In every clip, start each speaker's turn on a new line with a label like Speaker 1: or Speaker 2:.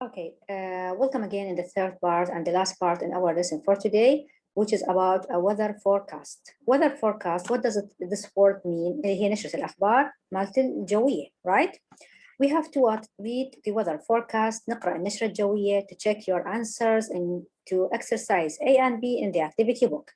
Speaker 1: Okay, welcome again in the third part and the last part in our lesson for today, which is about a weather forecast. Weather forecast, what does this word mean? هي نشرة الأخبار مالت الجوية, right? We have to read the weather forecast, نقرأ النشرة الجوية to check your answers and to exercise A and B in the activity book.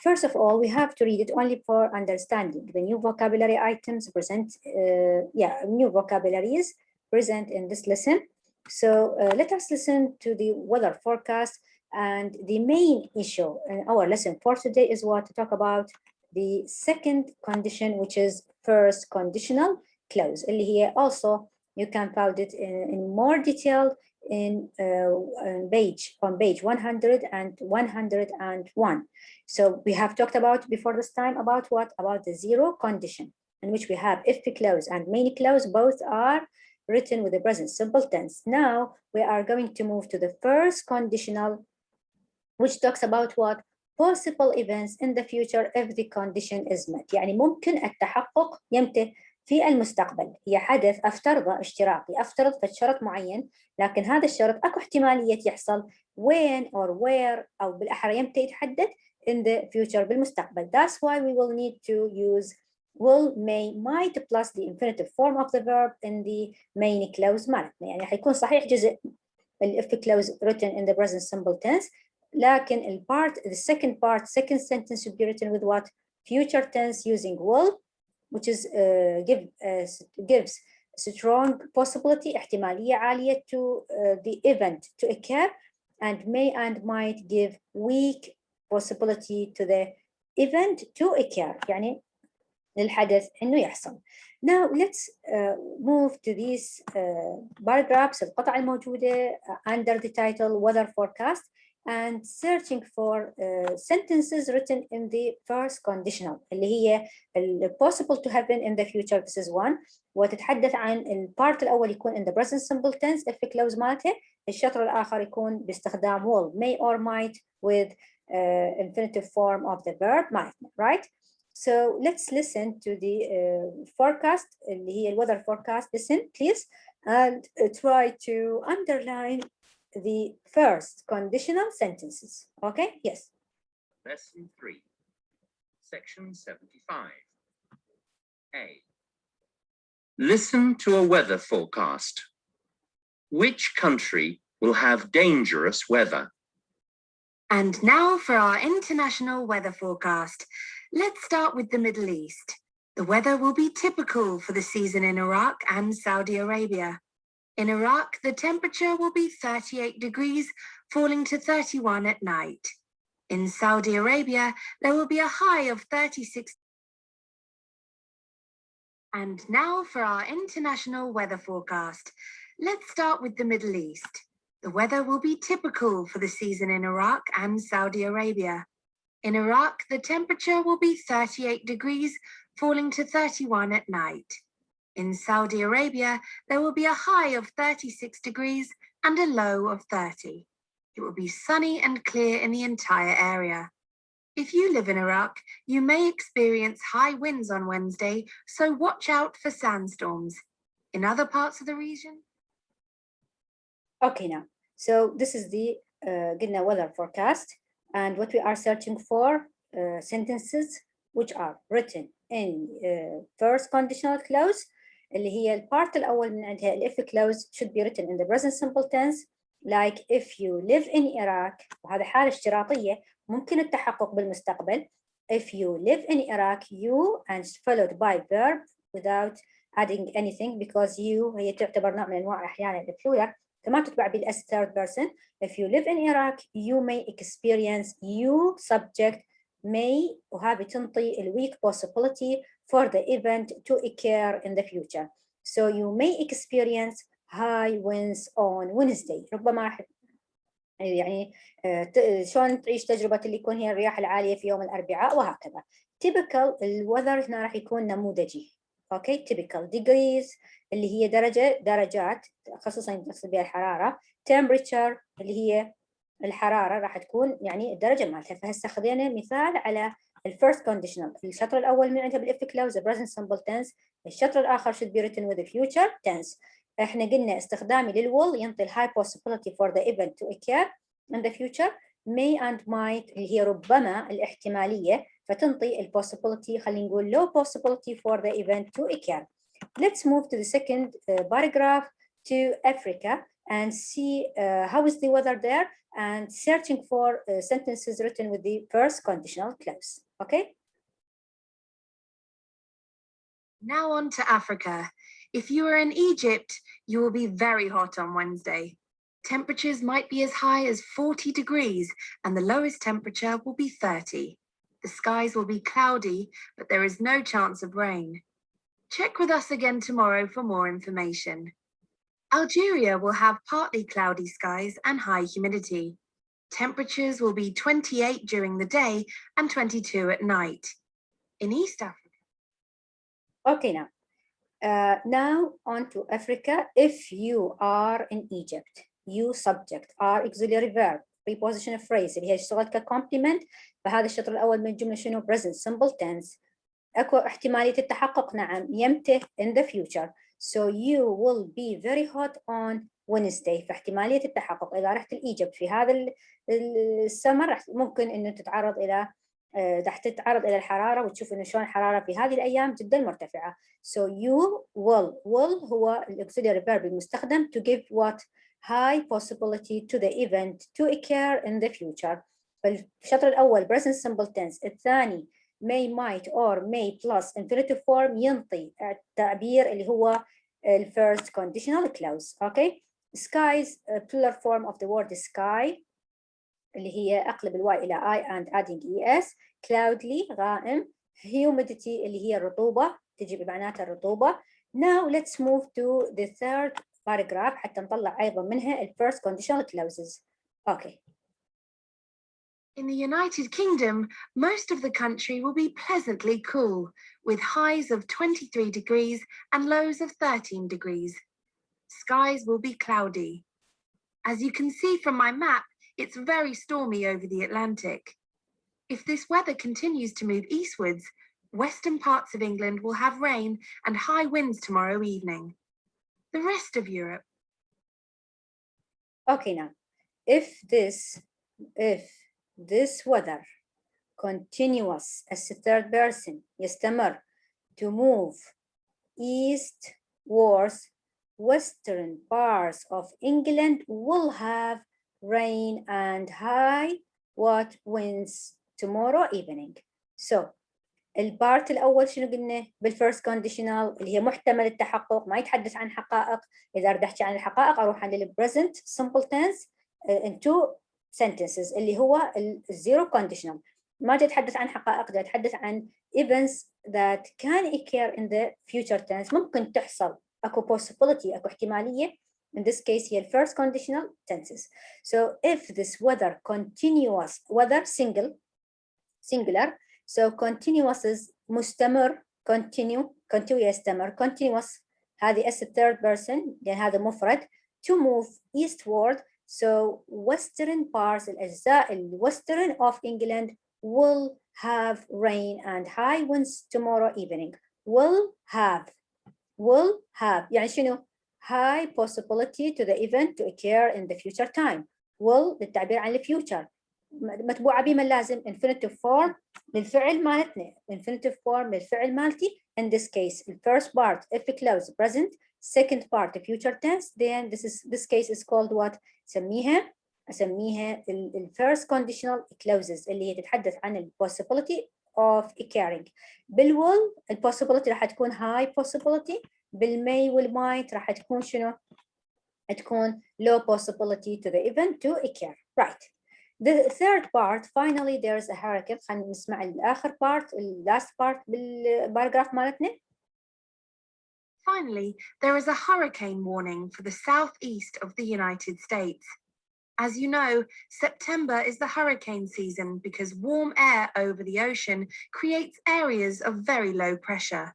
Speaker 1: First of all, we have to read it only for understanding the new vocabulary items present, new vocabularies present in this lesson. So let us listen to the weather forecast, and the main issue in our lesson for today is what to talk about the second condition, which is first conditional clause. اللي هي also you can find it in more detail in on page 100 and 101. So we have talked about before this time about what? About the zero condition, in which we have if clause and main clause, both are written with the present simple tense. Now we are going to move to the first conditional, which talks about what? Possible events in the future if the condition is met. يعني ممكن التحقق يمتى في المستقبل. هي حدث أفترضه اشتراطي، أفترض في شرط معين، لكن هذا الشرط أكو احتمالية يحصل when or where أو بالأحرى يمتى يتحدد in the future بالمستقبل. That's why we will need to use will, may, might plus the infinitive form of the verb in the main clause مالتنا. يعني حيكون صحيح جزء if clause written in the present simple tense، لكن the second sentence should be written with what? Future tense using will, which is gives strong possibility, احتمالية عالية to the event to occur, and may and might give weak possibility to the event to occur. يعني للحدث إنه يحصل. Now let's move to these paragraphs, القطع الموجودة under the title weather forecast, and searching for sentences written in the first conditional اللي هي possible to happen in the future. This is one. وتتحدث عن البارت الأول يكون in the present simple tense if clause مالته، الشطر الآخر يكون باستخدام will, may or might with infinitive form of the verb مالتنا, right? So let's listen to the forecast اللي هي weather forecast. Listen please and try to underline the first conditional sentences. Okay, yes.
Speaker 2: Lesson 3, Section 75. A. Listen to a weather forecast. Which country will have dangerous weather?
Speaker 3: And now for our international weather forecast. Let's start with the Middle East. The weather will be typical for the season in Iraq and Saudi Arabia. In Iraq, the temperature will be 38 degrees, falling to 31 at night. In Saudi Arabia, there will be a high of 36. And now for our international weather forecast. Let's start with the Middle East. The weather will be typical for the season in Iraq and Saudi Arabia. In Iraq, the temperature will be 38 degrees, falling to 31 at night. In Saudi Arabia, there will be a high of 36 degrees and a low of 30. It will be sunny and clear in the entire area. If you live in Iraq, you may experience high winds on Wednesday, so watch out for sandstorms. In other parts of the region?
Speaker 1: Okay, now, so this is the قلنا weather forecast, and what we are searching for sentences which are written in first conditional clause اللي هي البارت الأول من عندها ال if clause should be written in the present simple tense, like if you live in Iraq، وهذا حالة اشتراطية ممكن التحقق بالمستقبل. If you live in Iraq, you and followed by verb without adding anything because you هي تعتبر نوع من أنواع أحيانا البلورال فما تتبع بالas third person. If you live in Iraq, you may experience, you subject may وهذه تنطي ال weak possibility for the event to occur in the future. So you may experience high winds on Wednesday. ربما يعني شلون تعيش تجربة اللي يكون هي الرياح العالية في يوم الأربعاء وهكذا. Typical الweather هنا راح يكون نموذجي. Okay, typical degrees اللي هي درجات خصوصا نقصد بها الحرارة. Temperature اللي هي الحرارة راح تكون يعني الدرجة مالتها. فهسه خذينا مثال على الفيرست conditional. الشطر الأول من عندها بالإف كلاوز present simple tense. الشطر الآخر should be written with the future tense. احنا قلنا استخدامي للwill ينطي high possibility for the event to occur in the future. may and might اللي هي ربما الاحتمالية، فتنطي possibility خلينا نقول low possibility for the event to occur. Let's move to the second paragraph to Africa and see how is the weather there and searching for sentences written with the first conditional clause. Okay?
Speaker 3: Now on to Africa. If you are in Egypt, you will be very hot on Wednesday. Temperatures might be as high as 40 degrees and the lowest temperature will be 30. The skies will be cloudy, but there is no chance of rain. Check with us again tomorrow for more information. Algeria will have partly cloudy skies and high humidity. Temperatures will be 28 during the day and 22 at night. In East Africa.
Speaker 1: Okay, now on to Africa. If you are in Egypt, you subject are auxiliary verb preposition phrase اللي هي اشتغلت كcomplement، فهذا الشطر الأول من الجملة شنو؟ present simple tense. أكو احتمالية التحقق، نعم، يمته in the future. So you will be very hot on Wednesday. فاحتمالية التحقق إذا رحت لإيجيبت في هذا السمر ممكن إنه تتعرض إلى راح تتعرض إلى الحرارة، وتشوف إنه شلون الحرارة في هذه الأيام جدا مرتفعة. So you will هو الauxiliary verb المستخدم to give what high possibility to the event to occur in the future. فالشطر الأول present simple tense، الثاني may might or may plus infinitive form ينطي التعبير اللي هو first conditional clause. Okay. Skies plural form of the word sky اللي هي أقلب الواي إلى I and adding ES. cloudly غائم. humidity اللي هي الرطوبة، تجي بمعناتها الرطوبة. Now let's move to the third paragraph حتى نطلع أيضا منها first conditional clauses. Okay.
Speaker 3: In the United Kingdom, most of the country will be pleasantly cool, with highs of 23 degrees and lows of 13 degrees. Skies will be cloudy. As you can see from my map, it's very stormy over the Atlantic. If this weather continues to move eastwards, western parts of England will have rain and high winds tomorrow evening. The rest of Europe.
Speaker 1: Okay, now, if this weather continuous as the third person يستمر to move eastwards, western parts of England will have rain and high winds tomorrow evening. So البارت الأول شنو قلنا بالفيرست كونديشنال اللي هي محتمل التحقق، ما يتحدث عن حقائق. إذا أريد أحكي عن الحقائق أروح عن البريزنت simple tense in two sentences اللي هو الزيرو conditional. ما جاي أتحدث عن حقائق، جاي أتحدث عن events that can occur in the future tense، ممكن تحصل، أكو possibility، أكو احتمالية. In this case هي first conditional tenses. So if this weather continuous, weather singular, so continuous is مستمر، continue يستمر، continuous هذه as a third person لأن هذا مفرد. To move eastward, so western parts الأجزاء western of England will have rain and high winds tomorrow evening. will have يعني شنو؟ high possibility to the event to occur in the future time. will للتعبير عن الفيوتشر، متبوعة بما لازم infinitive form للفعل مالتنا، infinitive form للفعل مالتي. In this case the first part if clause present, second part future tense, then this case is called what؟ أسميها ال first conditional clauses اللي هي تتحدث عن ال possibility of occurring. بالwill ال possibility راح تكون high possibility، بالmay والmight راح تكون شنو؟ تكون low possibility to the event to occur. Right. The third part, finally there is a hurricane. خلينا نسمع الآخر part, last part بالباراجراف مالتنا.
Speaker 3: Finally, there is a hurricane warning for the southeast of the United States. As you know, September is the hurricane season because warm air over the ocean creates areas of very low pressure.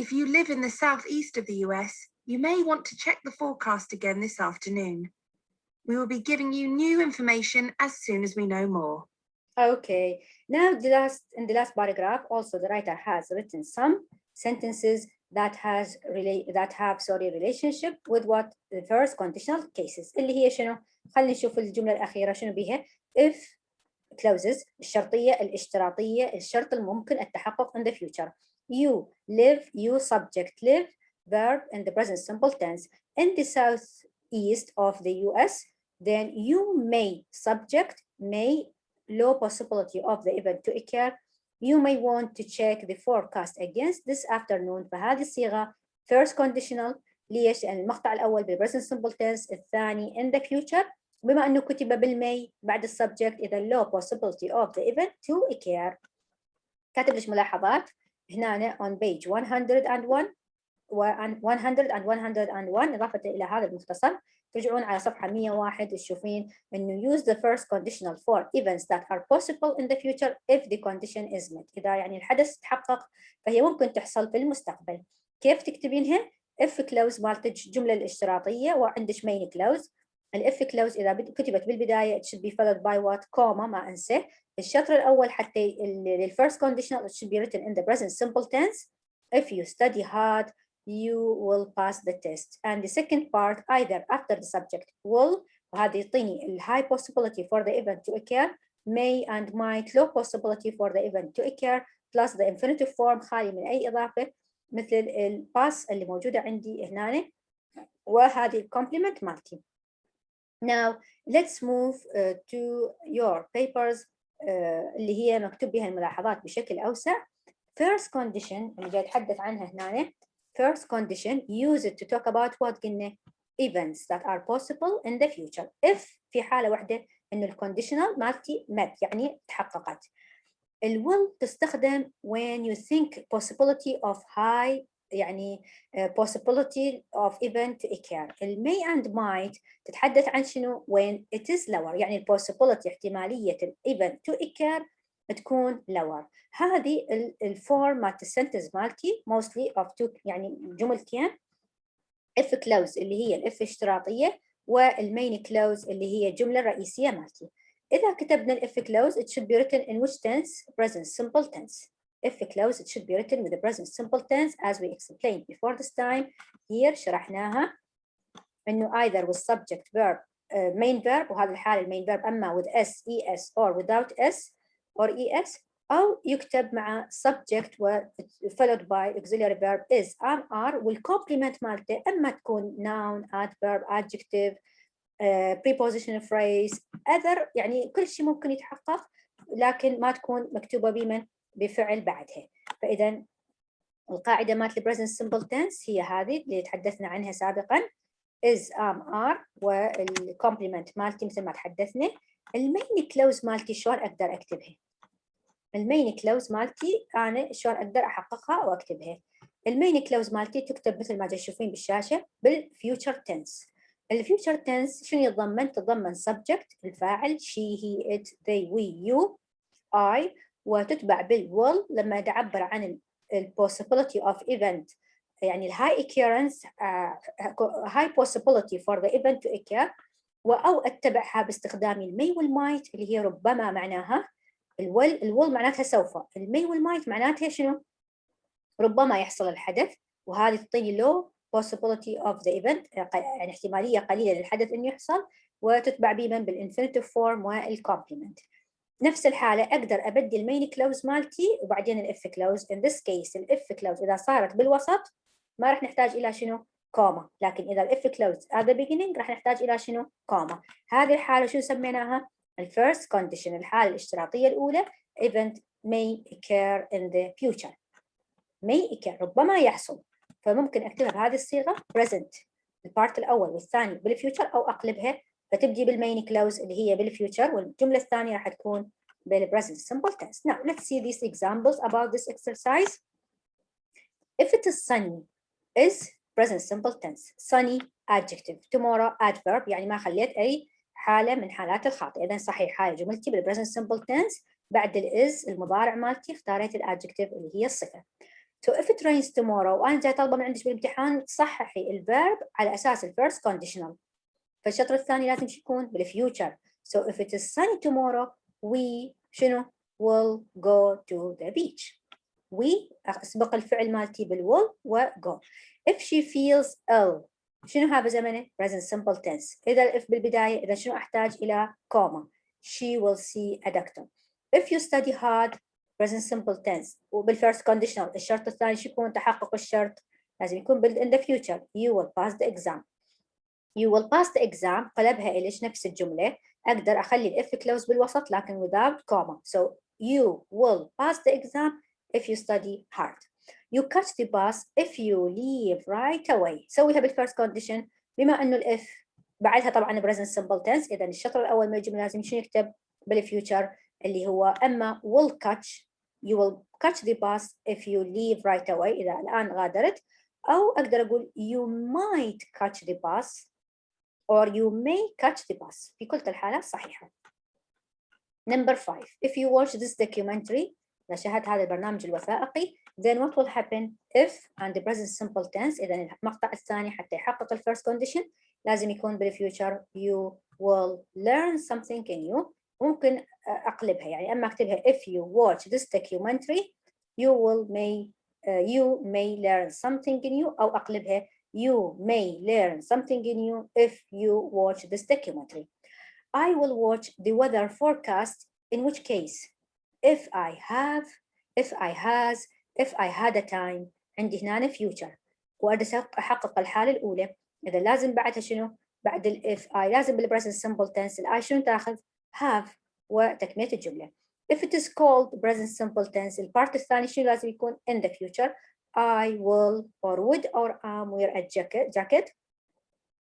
Speaker 3: If you live in the southeast of the US, you may want to check the forecast again this afternoon. We will be giving you new information as soon as we know more.
Speaker 1: Okay, now in the last paragraph, also the writer has written some sentences that have relationship with what the first conditional cases اللي هي شنو؟ خلينا نشوف الجملة الأخيرة شنو بيها. if clauses الشرطية الاشتراطية الشرط الممكن التحقق in the future. You live, you subject live, verb in the present simple tense in the southeast of the US, then you may subject may low possibility of the event to occur. You may want to check the forecast against this afternoon. فهذه الصيغة first conditional. ليش؟ لأن المقطع الأول بال present simple tense الثاني in the future. بما أنه كتب بالمي بعد السبجكت إذا low possibility of the event to occur. كاتب ليش ملاحظات هنا on page 101 و 100 and 101 إضافة إلى هذا المختصر. ترجعون على صفحة 101 تشوفين إنه use the first conditional for events that are possible in the future if the condition is met. إذا يعني الحدث تحقق فهي ممكن تحصل في المستقبل. كيف تكتبينها؟ if clause مالت الجملة الاشتراطية وعندك main clause. الاف كلوز اذا كتبت بالبدايه it should be followed by what comma ما انسى. الشطر الاول حتى للفيرست conditional it should be written in the present simple tense. If you study hard you will pass the test. And the second part either after the subject will وهذا يعطيني ال high possibility for the event to occur, may and might low possibility for the event to occur plus the infinitive form خالي من اي اضافه مثل الباس اللي موجوده عندي هنا وهذه الكومبلمنت مالتي. Now let's move to your papers اللي هي مكتوب بها الملاحظات بشكل أوسع. First condition اللي جاي أتحدث عنها هنا. First condition use it to talk about what قلنا events that are possible in the future. If في حالة واحدة إنه الconditional مالتي met يعني تحققت. will تستخدم when you think possibility of high يعني possibility of event to occur. may and might تتحدث عن شنو when it is lower يعني possibility احتمالية event to occur تكون lower. هذه الفورم مالت السنتنس مالتي mostly of two يعني جملتين if clause اللي هي الاف اشتراطية والmain clause اللي هي الجملة الرئيسية مالتي. إذا كتبنا الإف clause it should be written in which tense? Present simple tense. If clause it should be written with the present simple tense as we explained before this time. Here شرحناها إنه either with subject verb main verb وهذا الحالة main verb أما with s, es or without s or es أو يكتب مع subject و followed by auxiliary verb is am are والcomplement مالته أما تكون noun, adverb, adjective preposition phrase other يعني كل شيء ممكن يتحقق لكن ما تكون مكتوبة بمن بفعل بعدها. فإذا القاعدة مالت present simple tense هي هذه اللي تحدثنا عنها سابقا is am are والcomplement مالتي مثل ما تحدثنا. المين كلوز مالتي شلون أقدر أكتبها؟ المين كلوز مالتي أنا شلون أقدر أحققها وأكتبها؟ المين كلوز مالتي تكتب مثل ما تشوفين بالشاشة بالfuture tense. الفيوتشر تنس شنو يتضمن؟ تتضمن subject الفاعل she he it they we you I وتتبع will لما تعبر عن possibility of event يعني high occurrence high possibility for the event to occur أو أتبعها باستخدام المي والمايت اللي هي ربما معناها الول معناتها سوف المي والمايت معناتها شنو؟ ربما يحصل الحدث وهذه تعطيني low possibility of the event يعني احتمالية قليلة للحدث إنه يحصل وتتبع بمن بالinfinitive form والcomplement. نفس الحالة أقدر أبدل المين كلوز مالتي وبعدين الإف كلوز. in this case الإف كلوز إذا صارت بالوسط ما راح نحتاج إلى شنو؟ كوما. لكن إذا الإف كلوز at the beginning راح نحتاج إلى شنو؟ كوما. هذه الحالة شو سميناها؟ الفيرست condition الحالة الاشتراطية الأولى event may occur in the future. may occur ربما يحصل. فممكن أكتبها بهذه الصيغة present البارت الأول والثاني بالفيوتشر أو أقلبها فتبدي بالمين كلوز اللي هي بالفيوتشر والجملة الثانية راح تكون بالpresent simple tense. Now let's see these examples about this exercise. If it is sunny is present simple tense. Sunny adjective. Tomorrow adverb يعني ما خليت أي حالة من حالات الخاطئ. إذن صحيح هاي جملتي بالpresent simple tense بعد is المضارع مالتي اختاريت الادجكتيف اللي هي الصفة. So if it rains tomorrow وأنا جاي طالبة من عندك بالامتحان تصححي الفيرب على أساس الفيرست conditional. فالشطر الثاني لازم يكون بالفيوتشر. So if it is sunny tomorrow we شنو will go to the beach. we أسبق الفعل مالتي بالwill و go. If she feels ill شنو هذا زمنه؟ present simple tense. إذا if بالبداية إذا شنو أحتاج إلى comma she will see a doctor. If you study hard present simple tense وبالfirst conditional الشرط الثاني شو يكون تحقق الشرط؟ لازم يكون in the future you will pass the exam. You will pass the exam قلبها إليش نفس الجملة أقدر أخلي الإف close بالوسط لكن without comma. So you will pass the exam if you study hard. You catch the bus if you leave right away. سويها بالفirst condition بما أنه الإف بعدها طبعا present simple tense. إذا الشطر الأول من الجملة لازم شنو يكتب بالفيوتشر اللي هو أما will catch you will catch the bus if you leave right away إذا الآن غادرت، أو أقدر أقول you might catch the bus or you may catch the bus في كل الحالات صحيحة. Number 5 if you watch this documentary إذا شاهدت هذا البرنامج الوثائقي then what will happen if and the present simple tense. إذا المقطع الثاني حتى يحقق first condition لازم يكون بالفيوتشر you will learn something new. ممكن أقلبها يعني أما أكتبها if you watch this documentary you may learn something new أو أقلبها you may learn something new if you watch this documentary. I will watch the weather forecast in which case if I have if I has if I had a time. عندي هنا future وأريد أحقق الحالة الأولى إذا لازم بعدها شنو؟ بعد ال if I لازم بالpresent simple tense ال I شنو تاخذ؟ have وتكملة الجملة. If it is called present simple tense البارت الثاني شنو لازم يكون in the future. I will or would or am wear a jacket.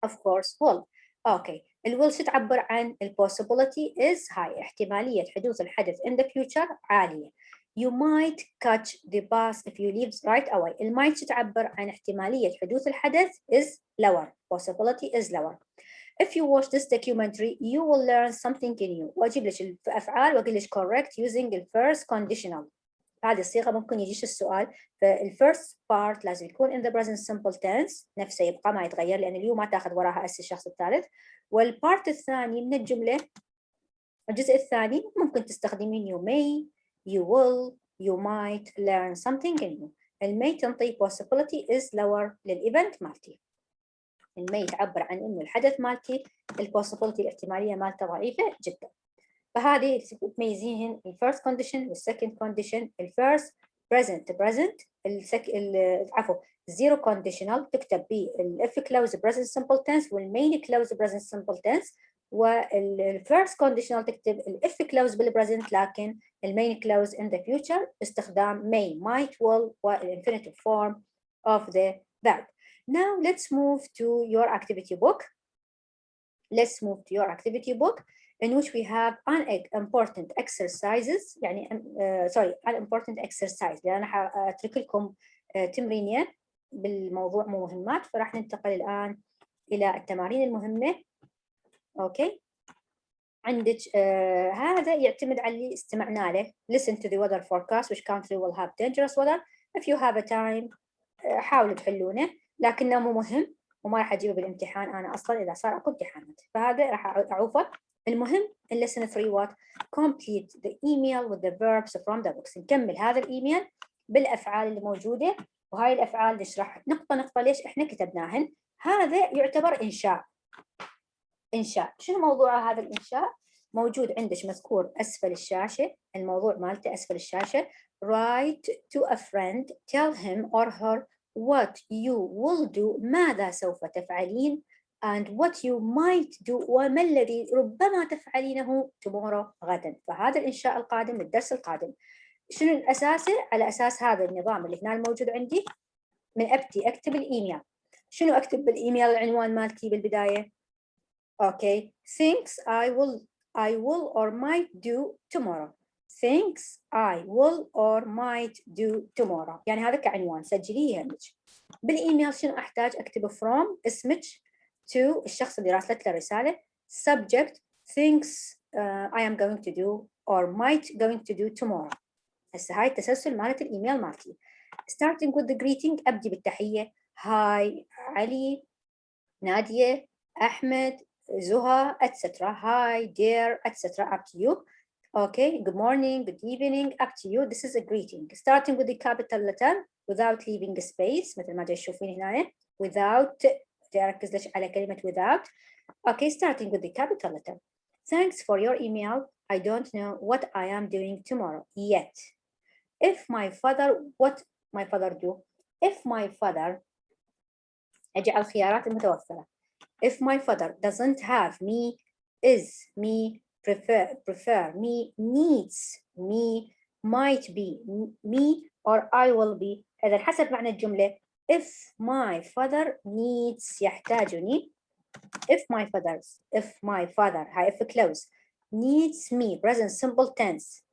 Speaker 1: Of course will. Okay. الwill شو تعبر عن possibility is high. احتمالية حدوث الحدث in the future عالية. You might catch the bus if you leave right away. might شو تعبر عن احتمالية حدوث الحدث is lower. Possibility is lower. If you watch this documentary you will learn something new. واجيب لك الأفعال واقول لك correct using the first conditional. هذه الصيغة ممكن يجيش السؤال. فالفيرست بارت لازم يكون in the present simple tense نفسه يبقى ما يتغير لأن اليو ما تاخذ وراها اس الشخص الثالث. والبارت الثاني من الجملة الجزء الثاني ممكن تستخدمين you may you will you might learn something new. may تنطي possibility is lower للإيفنت مالتي. may تعبر عن إنه الحدث مالتي possibility الاحتمالية مالته ضعيفة جدا. فهذه تميزيهن الفيرست كونديشن والسكند كونديشن. الفيرست present عفوا زيرو كونديشنال تكتب بالاف كلوز present simple tense والمين كلوز present simple tense. والفيرست كونديشنال تكتب الاف كلوز بالبريزنت لكن المين كلوز in the future باستخدام may might will والinfinitive form of the verb. Now let's move to your activity book. Let's move to your activity book in which we have unimportant exercises يعني unimportant exercise لأن أنا أترك لكم تمرينين بالموضوع مو مهمات. فراح ننتقل الآن إلى التمارين المهمة. أوكي عندك هذا يعتمد على اللي استمعنا له. Listen to the weather forecast which country will have dangerous weather. If you have a time حاولوا تحلونه لكنه مو مهم وما راح أجيبه بالامتحان أنا أصلاً إذا صار أكو امتحانات فهذا راح أعوفه. المهم lesson 3 what complete the email with the verbs from the books. نكمل هذا الإيميل بالأفعال اللي موجودة وهاي الأفعال نشرح نقطة نقطة ليش إحنا كتبناهن. هذا يعتبر إنشاء. شنو موضوع هذا الإنشاء؟ موجود عندك مذكور أسفل الشاشة. الموضوع مالته أسفل الشاشة. Write to a friend tell him or her what you will do ماذا سوف تفعلين and what you might do وما الذي ربما تفعلينه tomorrow غدا. فهذا الإنشاء القادم الدرس القادم. شنو الأساسي؟ على أساس هذا النظام اللي هنا الموجود عندي من أبتي أكتب الإيميل. شنو أكتب بالإيميل العنوان مالتي بالبداية؟ أوكي things I will or might do tomorrow. things I will or might do tomorrow يعني هذا كعنوان سجليه عندك. بالإيميل شنو أحتاج أكتب from اسمك to الشخص اللي راسلت له رسالة subject things I am going to do or might going to do tomorrow. هسه هاي التسلسل مالت الإيميل مالتي. starting with the greeting أبدي بالتحية هاي علي نادية أحمد زها etc. hi dear etc. up to you. Okay, good morning, good evening, up to you. This is a greeting. Starting with the capital letter without leaving a space مثل ما تشوفين هنا without تركز ليش على كلمة without. Okay, starting with the capital letter. Thanks for your email. I don't know what I am doing tomorrow yet. If my father, what my father do? If my father أجي على الخيارات المتوفرة. If my father doesn't have me, is me, prefer me, needs me, might be me, or I will be. إذا حسب معنى الجملة if my father needs يحتاجني. If my father هاي if close needs me present simple tense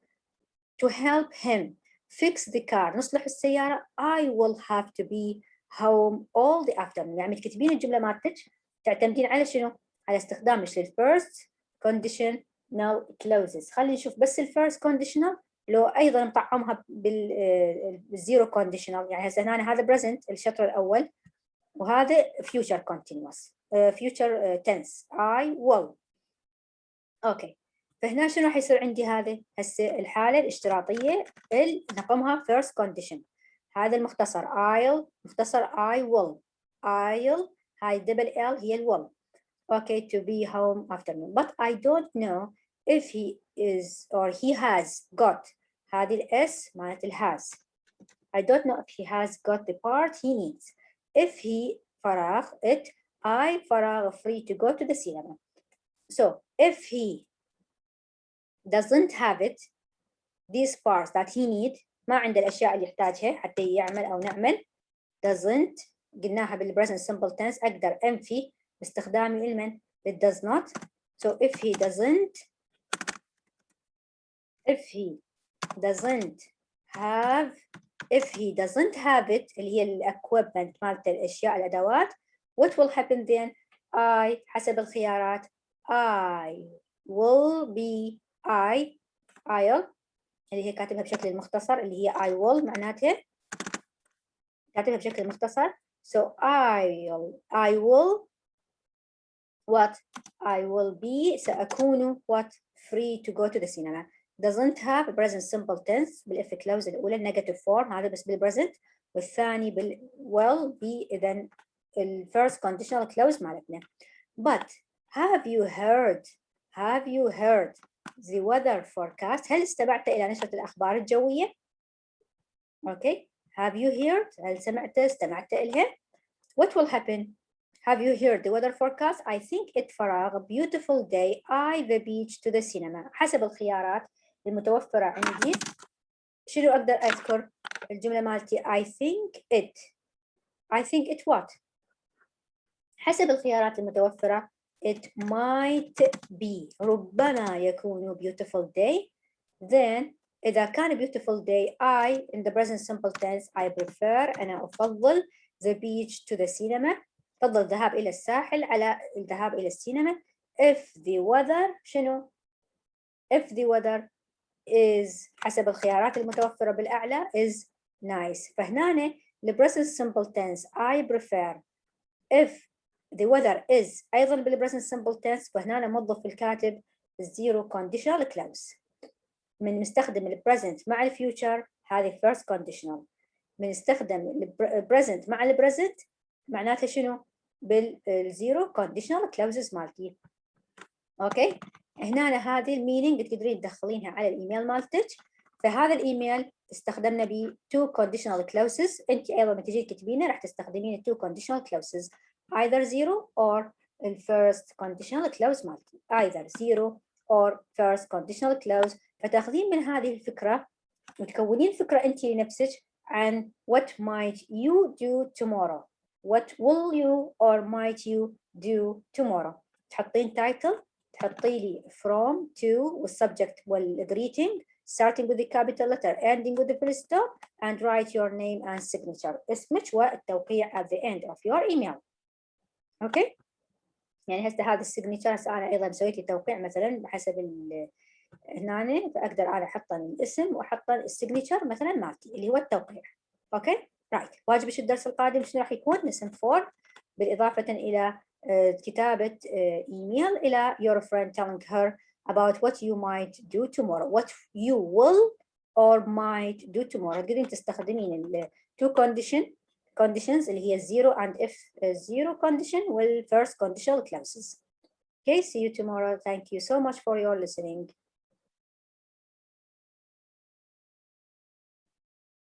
Speaker 1: to help him fix the car نصلح السيارة I will have to be home all the afternoon. يعني تكتبين الجملة مالتك تعتمدين على شنو؟ على استخدامش للفيرست conditional clauses. خلينا نشوف بس الفيرست conditional لو أيضا مطعمها بالزيرو conditional. يعني هسه هنا هذا present الشطر الأول وهذا future continuous future tense I will. أوكي فهنا شنو راح يصير عندي هذا هسه الحالة الاشتراطية نقومها first condition. هذا المختصر I'll مختصر I will I'll هاي double L هي ال will. Okay, to be home afternoon. But I don't know if he is or he has got هذه ال S معنات ال has. I don't know if he has got the part he needs. If he فراغ it I فراغ free to go to the cinema. So if he doesn't have it these parts that he need ما عنده الأشياء اللي يحتاجها حتى يعمل أو نعمل doesn't قلناها بالpresent simple tense أقدر أنفي باستخدام المن it does not. So if he doesn't have it اللي هي equipment مالت الأشياء الأدوات what will happen then I حسب الخيارات I'll اللي هي كاتبها بشكل المختصر اللي هي I will معناتها كاتبها بشكل مختصر. So I will be سأكون free to go to the cinema. Doesn't have present simple tense بالإف clause الأولى negative form هذا بس بالpresent والثاني will be إذن first conditional clause مالتنا. But have you heard the weather forecast؟ هل استمعت إلى نشرة الأخبار الجوية؟ Okay. Have you heard؟ هل استمعت إليها؟ What will happen؟ Have you heard the weather forecast? I think it فراغ beautiful day the beach to the cinema. حسب الخيارات المتوفرة عندي شنو أقدر أذكر الجملة مالتي I think it what؟ حسب الخيارات المتوفرة it might be ربما يكون beautiful day. Then إذا كان beautiful day I in the present simple tense I prefer أنا أفضل the beach to the cinema أفضل الذهاب إلى الساحل على الذهاب إلى السينما. If the weather شنو؟ If the weather is حسب الخيارات المتوفرة بالأعلى is nice. فهنا the present simple tense I prefer if the weather is أيضا بالpresent simple tense وهنا موظف الكاتب zero conditional clause. من نستخدم البريزنت مع الفيوتشر هذه first conditional. من نستخدم البريزنت مع البريزنت معناتها شنو؟ بالزيرو conditional clauses مالتي. اوكي هنا هذه المينينج تقدرين تدخلينها على الايميل مالتك. فهذا الايميل استخدمنا ب two conditional clauses. انت ايضا لما تجي تكتبينه راح تستخدمين two conditional clauses either zero or the first conditional clause مالتي either zero or first conditional clause. فتاخذين من هذه الفكرة وتكونين فكرة أنت لنفسك عن what might you do tomorrow. What will you or might you do tomorrow. تحطين title تحطي لي from to والsubject والgreeting starting with the capital letter ending with the full stop and write your name and signature اسمك والتوقيع at the end of your email. اوكي يعني هسه هذا السيجنتشر هسه انا ايضا سويت لي توقيع مثلا حسب هنا فاقدر انا احط الاسم واحط السيجنتشر مثلا مالتي اللي هو التوقيع. اوكي رايت. واجبك الدرس القادم شنو راح يكون؟ lesson 4 بالاضافه الى كتابه ايميل الى your friend telling her about what you might do tomorrow. What you will or might do tomorrow. تقدرين تستخدمين ال two conditions اللي هي zero and if zero condition will first conditional clauses. Okay, see you tomorrow. Thank you so much for your listening.